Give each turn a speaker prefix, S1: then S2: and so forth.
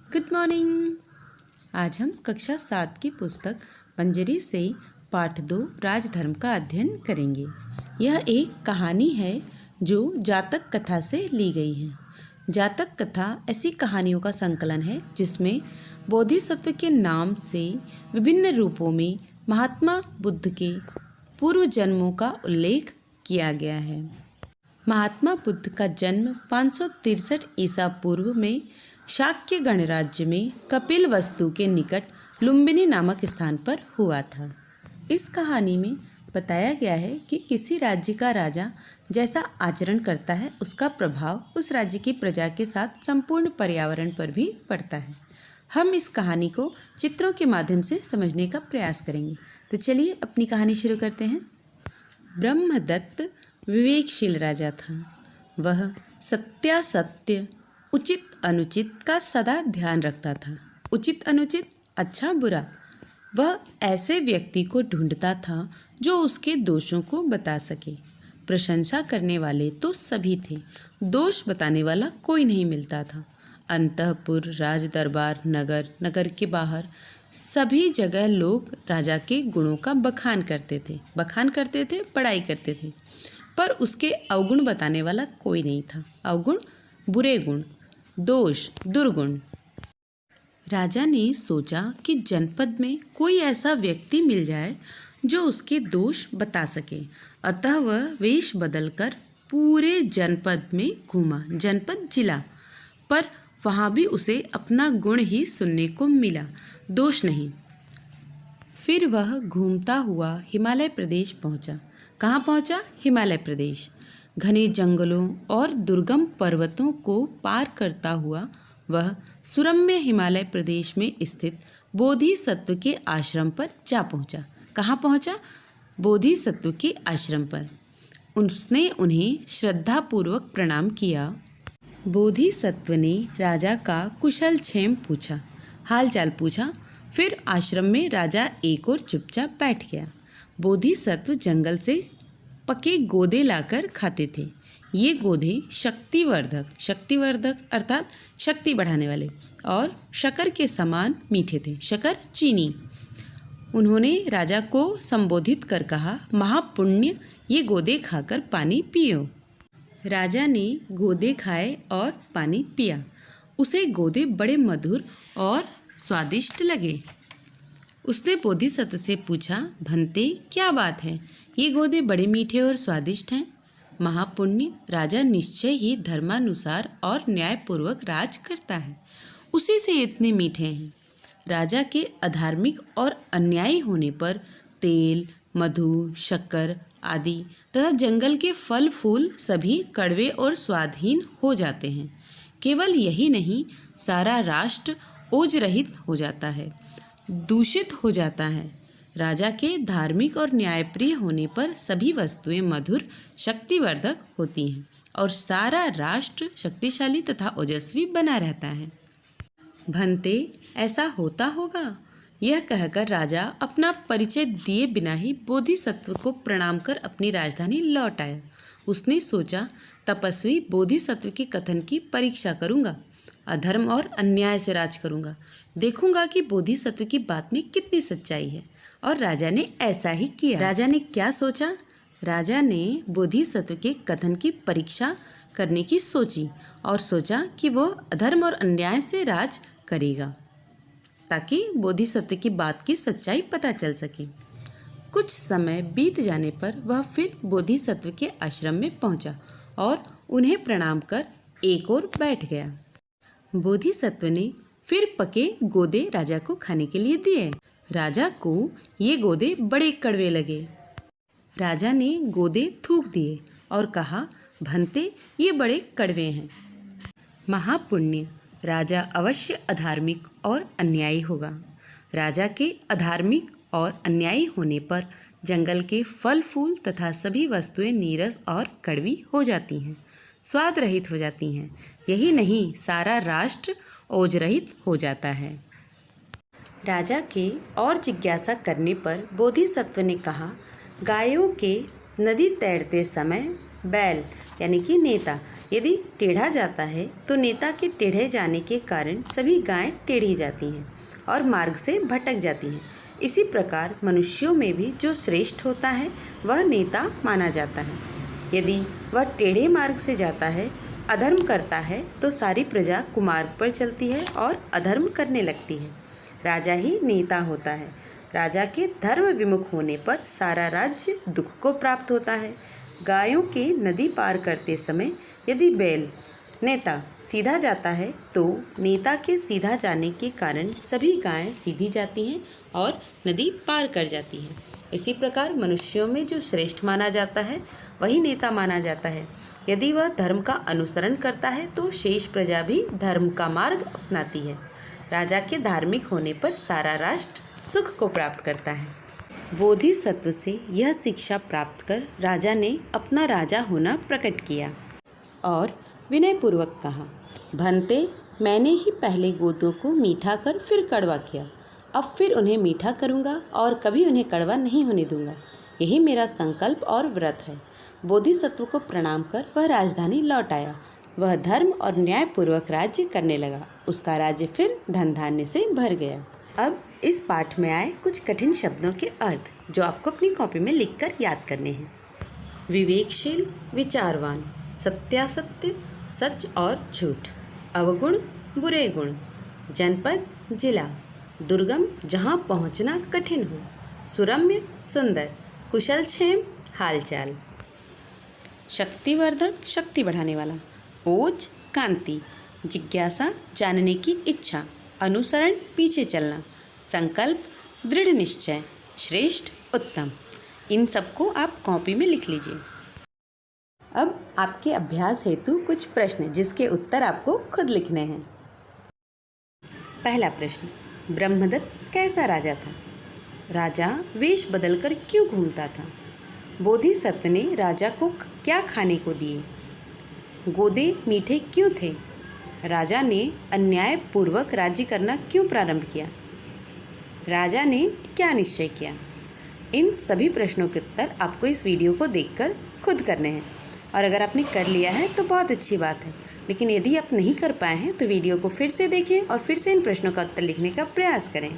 S1: Good morning. आज हम कक्षा 7 की पुस्तक पंजरी से पाठ 2 राजधर्म का अध्ययन करेंगे। यह एक कहानी है जो जातक कथा से ली गई है। जातक कथा ऐसी कहानियों का संकलन है जिसमें बोधिसत्व के नाम से विभिन्न रूपों में महात्मा बुद्ध के पूर्व जन्मों का उल्लेख किया गया है। महात्मा बुद्ध का जन्म 563 ईसा पूर्व में शाक्य गणराज्य में कपिलवस्तु के निकट लुम्बिनी नामक स्थान पर हुआ था। इस कहानी में बताया गया है कि किसी राज्य का राजा जैसा आचरण करता है उसका प्रभाव उस राज्य की प्रजा के साथ संपूर्ण पर्यावरण पर भी पड़ता है। हम इस कहानी को चित्रों के माध्यम से समझने का प्रयास करेंगे। तो चलिए अपनी कहानी शुरू करते हैं। ब्रह्मदत्त विवेकशील राजा था। वह सत्यासत्य, उचित अनुचित का सदा ध्यान रखता था। उचित अनुचित, अच्छा बुरा, वह ऐसे व्यक्ति को ढूंढता था जो उसके दोषों को बता सके। प्रशंसा करने वाले तो सभी थे, दोष बताने वाला कोई नहीं मिलता था। अंतःपुर, राज दरबार, नगर, नगर के बाहर सभी जगह लोग राजा के गुणों का बखान करते थे, बड़ाई करते थे, पर उसके अवगुण बताने वाला कोई नहीं था। अवगुण, बुरे गुण, दोष, दुर्गुण। राजा ने सोचा कि जनपद में कोई ऐसा व्यक्ति मिल जाए जो उसके दोष बता सके। अतः वह वेश बदलकर पूरे जनपद में घूमा, जनपद जिला, पर वहाँ भी उसे अपना गुण ही सुनने को मिला, दोष नहीं। फिर वह घूमता हुआ हिमालय प्रदेश पहुँचा। कहाँ पहुँचा? हिमालय प्रदेश। घने जंगलों और दुर्गम पर्वतों को पार करता हुआ वह सुरम्य हिमालय प्रदेश में स्थित बोधिसत्व के आश्रम पर जा पहुँचा। कहाँ पहुँचा? बोधिसत्व के आश्रम पर। उसने उन्हें श्रद्धापूर्वक प्रणाम किया। बोधिसत्व ने राजा का कुशल क्षेम पूछा, हालचाल पूछा। फिर आश्रम में राजा एक ओर चुपचाप बैठ गया। बोधिसत्व जंगल से पके गोदे लाकर खाते थे। ये गोदे शक्तिवर्धक अर्थात शक्ति बढ़ाने वाले और शक्कर के समान मीठे थे। शक्कर, चीनी। उन्होंने राजा को संबोधित कर कहा, महापुण्य, ये गोदे खाकर पानी पियो। राजा ने गोदे खाए और पानी पिया। उसे गोदे बड़े मधुर और स्वादिष्ट लगे। उसने बोधिसत्व से पूछा, भंते, क्या बात है? ये गोदे बड़े मीठे और स्वादिष्ट हैं। महापुण्य, राजा निश्चय ही धर्मानुसार और न्यायपूर्वक राज करता है, उसी से इतने मीठे हैं। राजा के अधार्मिक और अन्यायी होने पर तेल, मधु, शक्कर आदि तथा जंगल के फल फूल सभी कड़वे और स्वादहीन हो जाते हैं। केवल यही नहीं, सारा राष्ट्र ओज रहित हो जाता है, दूषित हो जाता है। राजा के धार्मिक और न्यायप्रिय होने पर सभी वस्तुएं मधुर, शक्तिवर्धक होती हैं और सारा राष्ट्र शक्तिशाली तथा ओजस्वी बना रहता है। भंते, ऐसा होता होगा? यह कहकर राजा अपना परिचय दिए बिना ही बोधिसत्व को प्रणाम कर अपनी राजधानी लौट आया। उसने सोचा, तपस्वी बोधिसत्व के कथन की परीक्षा करूँगा, अधर्म और अन्याय से राज करूँगा, देखूंगा कि बोधिसत्व की बात में कितनी सच्चाई है। और राजा ने ऐसा ही किया। राजा ने क्या सोचा? राजा ने बोधिसत्व के कथन की परीक्षा करने की सोची और सोचा कि वह अधर्म और अन्याय से राज करेगा ताकि बोधिसत्व की बात की सच्चाई पता चल सके। कुछ समय बीत जाने पर वह फिर बोधिसत्व के आश्रम में पहुंचा और उन्हें प्रणाम कर एक ओर बैठ गया। बोधिसत्व ने फिर पके गोदे राजा को खाने के लिए दिए। राजा को ये गोदे बड़े कड़वे लगे। राजा ने गोदे थूक दिए और कहा, भंते, ये बड़े कड़वे हैं। महापुण्य, राजा अवश्य अधार्मिक और अन्यायी होगा। राजा के अधार्मिक और अन्यायी होने पर जंगल के फल फूल तथा सभी वस्तुएं नीरस और कड़वी हो जाती हैं, स्वाद रहित हो जाती हैं। यही नहीं, सारा राष्ट्र ओज रहित हो जाता है। राजा के और जिज्ञासा करने पर बोधिसत्व ने कहा, गायों के नदी तैरते समय बैल यानी कि नेता यदि टेढ़ा जाता है तो नेता के टेढ़े जाने के कारण सभी गायें टेढ़ी जाती हैं और मार्ग से भटक जाती हैं। इसी प्रकार मनुष्यों में भी जो श्रेष्ठ होता है वह नेता माना जाता है। यदि वह टेढ़े मार्ग से जाता है, अधर्म करता है, तो सारी प्रजा कुमार्ग पर चलती है और अधर्म करने लगती है। राजा ही नेता होता है। राजा के धर्म विमुख होने पर सारा राज्य दुख को प्राप्त होता है। गायों के नदी पार करते समय यदि बैल नेता सीधा जाता है तो नेता के सीधा जाने के कारण सभी गायें सीधी जाती हैं और नदी पार कर जाती हैं। इसी प्रकार मनुष्यों में जो श्रेष्ठ माना जाता है वही नेता माना जाता है। यदि वह धर्म का अनुसरण करता है तो शेष प्रजा भी धर्म का मार्ग अपनाती है। राजा के धार्मिक होने पर सारा राष्ट्र सुख को प्राप्त करता है। बोधिसत्व से यह शिक्षा प्राप्त कर राजा ने अपना राजा होना प्रकट किया और विनयपूर्वक कहा, भंते, मैंने ही पहले गोदों को मीठा कर फिर कड़वा किया, अब फिर उन्हें मीठा करूँगा और कभी उन्हें कड़वा नहीं होने दूंगा। यही मेरा संकल्प और व्रत है। बोधिसत्व को प्रणाम कर वह राजधानी लौट आया। वह धर्म और न्यायपूर्वक राज्य करने लगा। उसका राज्य फिर धन धान्य से भर गया। अब इस पाठ में आए कुछ कठिन शब्दों के अर्थ जो आपको अपनी कॉपी में लिखकर याद करने हैं। विवेकशील, विचारवान, सत्यासत्य, सच और झूठ, अवगुण, बुरे गुण, जनपद, जिला, दुर्गम, जहाँ पहुँचना कठिन हो, सुरम्य, सुंदर, कुशलक्षेम, हालचाल, शक्तिवर्धक, शक्ति बढ़ाने वाला, ओज, कांति, जिज्ञासा, जानने की इच्छा, अनुसरण, पीछे चलना, संकल्प, दृढ़ निश्चय, श्रेष्ठ, उत्तम। इन सबको आप कॉपी में लिख लीजिए। अब आपके अभ्यास हेतु कुछ प्रश्न जिसके उत्तर आपको खुद लिखने हैं। पहला प्रश्न, ब्रह्मदत्त कैसा राजा था? राजा वेश बदलकर क्यों घूमता था? बोधिसत्व ने राजा को क्या खाने को दिए? गोदे मीठे क्यों थे? राजा ने अन्यायपूर्वक राज्य करना क्यों प्रारंभ किया? राजा ने क्या निश्चय किया? इन सभी प्रश्नों के उत्तर आपको इस वीडियो को देखकर खुद करने हैं और अगर आपने कर लिया है तो बहुत अच्छी बात है, लेकिन यदि आप नहीं कर पाए हैं तो वीडियो को फिर से देखें और फिर से इन प्रश्नों का उत्तर लिखने का प्रयास करें।